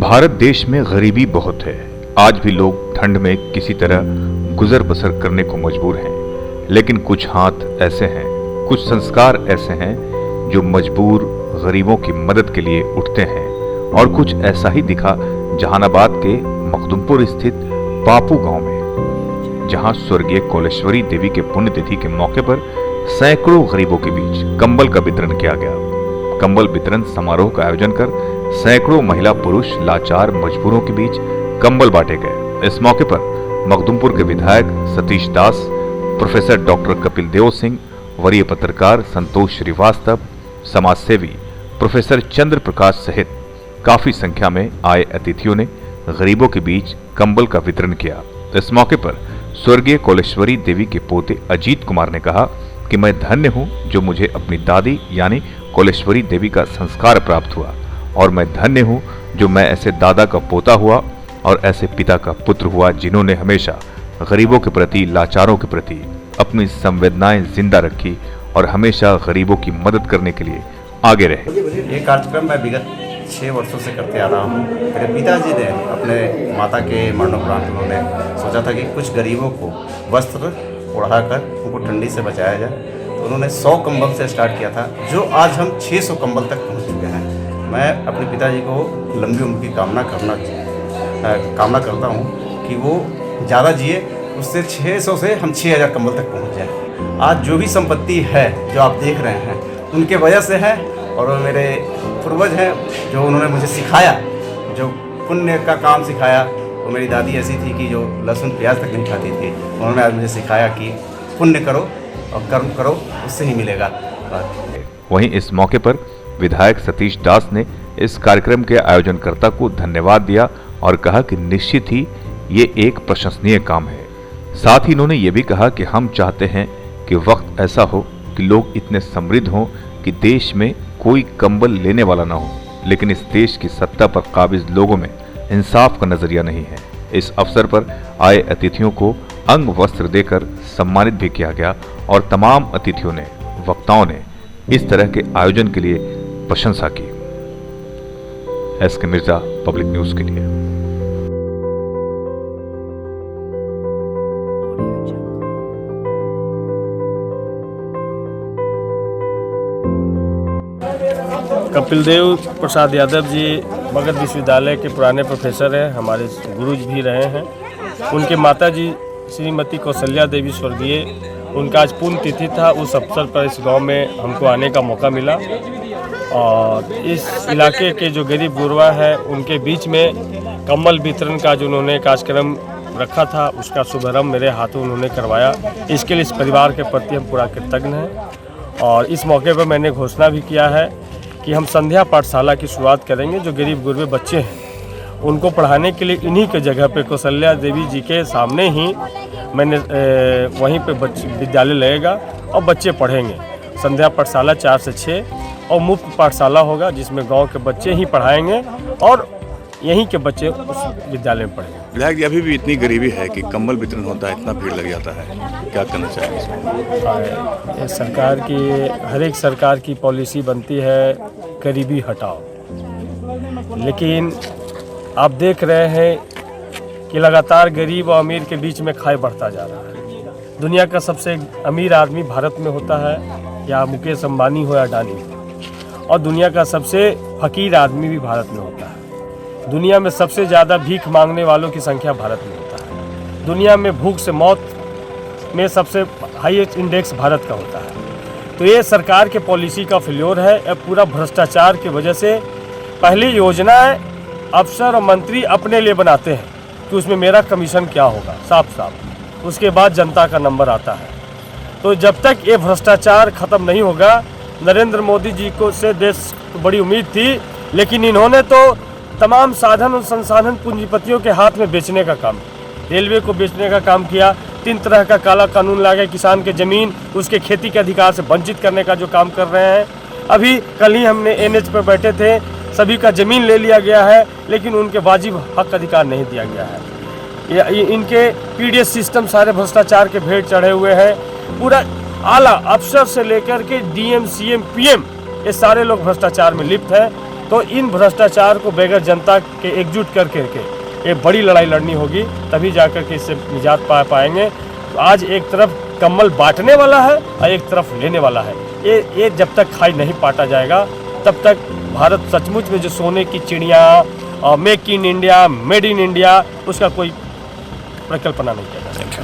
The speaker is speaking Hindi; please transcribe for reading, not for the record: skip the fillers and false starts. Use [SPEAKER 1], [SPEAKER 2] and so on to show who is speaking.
[SPEAKER 1] भारत देश में गरीबी बहुत है। आज भी लोग ठंड में किसी तरह गुजर बसर करने को मजबूर हैं। लेकिन कुछ हाथ ऐसे हैं, कुछ संस्कार ऐसे हैं जो मजबूर गरीबों की मदद के लिए उठते हैं। और कुछ ऐसा ही दिखा जहानाबाद के मखदुमपुर स्थित पापू गांव में, जहां स्वर्गीय कोलेश्वरी देवी के पुण्यतिथि के मौके पर सैकड़ों गरीबों के बीच कंबल का वितरण किया गया। कंबल वितरण समारोह का आयोजन कर सैकड़ों महिला पुरुष लाचार मजबूरों के बीच कंबल बांटे गए। इस मौके पर मखदुमपुर के विधायक सतीश दास, प्रोफेसर डॉक्टर कपिल देव सिंह, वरीय पत्रकार संतोष श्रीवास्तव, समाजसेवी प्रोफेसर चंद्र प्रकाश सहित काफी संख्या में आए अतिथियों ने गरीबों के बीच कंबल का वितरण किया। इस मौके पर स्वर्गीय कोलेश्वरी देवी के पोते अजीत कुमार ने कहा कि मैं धन्य हूं जो मुझे अपनी दादी यानी कोलेश्वरी देवी का संस्कार प्राप्त हुआ, और मैं धन्य हूं जो मैं ऐसे दादा का पोता हुआ और ऐसे पिता का पुत्र हुआ जिन्होंने हमेशा गरीबों के प्रति, लाचारों के प्रति अपनी संवेदनाएं जिंदा रखी और हमेशा गरीबों की मदद करने के लिए आगे रहे।
[SPEAKER 2] ये कार्यक्रम मैं विगत 6 वर्षों से करते आ रहा हूँ। मेरे पिताजी ने अपने माता के मरणोपरांत उन्होंने सोचा था कि कुछ गरीबों को वस्त्र ओढ़ाकर उनको ठंडी से बचाया जाए, तो उन्होंने 100 कंबल से स्टार्ट किया था, जो आज हम 600 कंबल तक पहुँच चुके हैं। मैं अपने पिताजी को लंबी उम्र की कामना करता हूँ कि वो ज़्यादा जिए, उससे 600 से हम 6000 कंबल तक पहुँच जाए। आज जो भी संपत्ति है जो आप देख रहे हैं उनके वजह से है, और वो मेरे पूर्वज हैं जो उन्होंने मुझे सिखाया, जो पुण्य का काम सिखाया। वो मेरी दादी ऐसी थी कि जो लहसुन प्याज तक नहीं खाती थी। उन्होंने आज मुझे सिखाया कि पुण्य करो और कर्म करो, उससे ही मिलेगा।
[SPEAKER 1] वहीं इस मौके पर विधायक सतीश दास ने इस कार्यक्रम के आयोजनकर्ता को धन्यवाद दिया और कहा कि निश्चित ही ये एक प्रशंसनीय काम है। साथ ही उन्होंने ये भी कहा कि हम चाहते हैं कि वक्त ऐसा हो कि लोग इतने समृद्ध हों कि देश में कोई कंबल लेने वाला ना हो, लेकिन इस देश की सत्ता पर काबिज लोगों में इंसाफ का नजरिया नहीं है। इस अवसर पर आए अतिथियों को अंग वस्त्र देकर सम्मानित भी किया गया और तमाम अतिथियों ने, वक्ताओं ने इस तरह के आयोजन के लिए प्रशंसा की। एसके मिर्जा, पब्लिक न्यूज के लिए।
[SPEAKER 3] कपिल देव प्रसाद यादव जी मगध विश्वविद्यालय के पुराने प्रोफेसर हैं, हमारे गुरु भी रहे हैं। उनके माता जी श्रीमती कौशल्या देवी स्वर्गीय, उनका आज पुण्य तिथि था। उस अवसर पर इस गांव में हमको आने का मौका मिला और इस इलाके के जो गरीब गुरबा है उनके बीच में कंबल वितरण का जो उन्होंने कार्यक्रम रखा था, उसका शुभारंभ मेरे हाथों उन्होंने करवाया। इसके लिए इस परिवार के प्रति हम पूरा कृतज्ञ हैं। और इस मौके पर मैंने घोषणा भी किया है कि हम संध्या पाठशाला की शुरुआत करेंगे। जो गरीब गुरबे बच्चे हैं उनको पढ़ाने के लिए इन्हीं के जगह पे कौशल्या देवी जी के सामने ही मैंने वहीं पे विद्यालय लगेगा और बच्चे पढ़ेंगे। संध्या पाठशाला 4 से 6 और मुफ्त पाठशाला होगा जिसमें गांव के बच्चे ही पढ़ाएंगे और यहीं के बच्चे उस विद्यालय में पढ़ेंगे।
[SPEAKER 4] विधायक जी, अभी भी इतनी गरीबी है कि कंबल वितरण होता है, इतना भीड़ लग जाता है, क्या करना चाहिए इसमें?
[SPEAKER 3] ये सरकार की, हर एक सरकार की पॉलिसी बनती है गरीबी हटाओ, लेकिन आप देख रहे हैं कि लगातार गरीब और अमीर के बीच में खाई बढ़ता जा रहा है। दुनिया का सबसे अमीर आदमी भारत में होता है, या मुकेश अंबानी हो या अडानी, और दुनिया का सबसे फकीर आदमी भी भारत में होता है। दुनिया में सबसे ज़्यादा भीख मांगने वालों की संख्या भारत में होता है। दुनिया में भूख से मौत में सबसे हाईएस्ट इंडेक्स भारत का होता है। तो ये सरकार के पॉलिसी का फेल्योर है। अब पूरा भ्रष्टाचार की वजह से पहली योजनाएं अफसर और मंत्री अपने लिए बनाते हैं कि उसमें मेरा कमीशन क्या होगा, साफ साफ। उसके बाद जनता का नंबर आता है। तो जब तक ये भ्रष्टाचार खत्म नहीं होगा, नरेंद्र मोदी जी को से देश को बड़ी उम्मीद थी, लेकिन इन्होंने तो तमाम साधन और संसाधन पूंजीपतियों के हाथ में बेचने का काम, रेलवे को बेचने का काम किया। 3 तरह का काला कानून लाके किसान के ज़मीन, उसके खेती के अधिकार से वंचित करने का जो काम कर रहे हैं। अभी कल ही हमने NH पर बैठे थे, सभी का ज़मीन ले लिया गया है, लेकिन उनके वाजिब हक अधिकार नहीं दिया गया है। ये इनके PDS सिस्टम सारे भ्रष्टाचार के भेंट चढ़े हुए हैं। पूरा आला अफसर से लेकर के डीएम, सीएम, पीएम, ये सारे लोग भ्रष्टाचार में लिप्त हैं। तो इन भ्रष्टाचार को बगैर जनता के एकजुट करके ये बड़ी लड़ाई लड़नी होगी, तभी जाकर के इससे निजात पा पाएंगे। तो आज एक तरफ कम्बल बांटने वाला है और एक तरफ लेने वाला है। ये जब तक खाई नहीं पाटा जाएगा तब तक भारत सचमुच में जो सोने की चिड़िया, make in India, made in India, उसका कोई परिकल्पना नहीं किया जा सकता।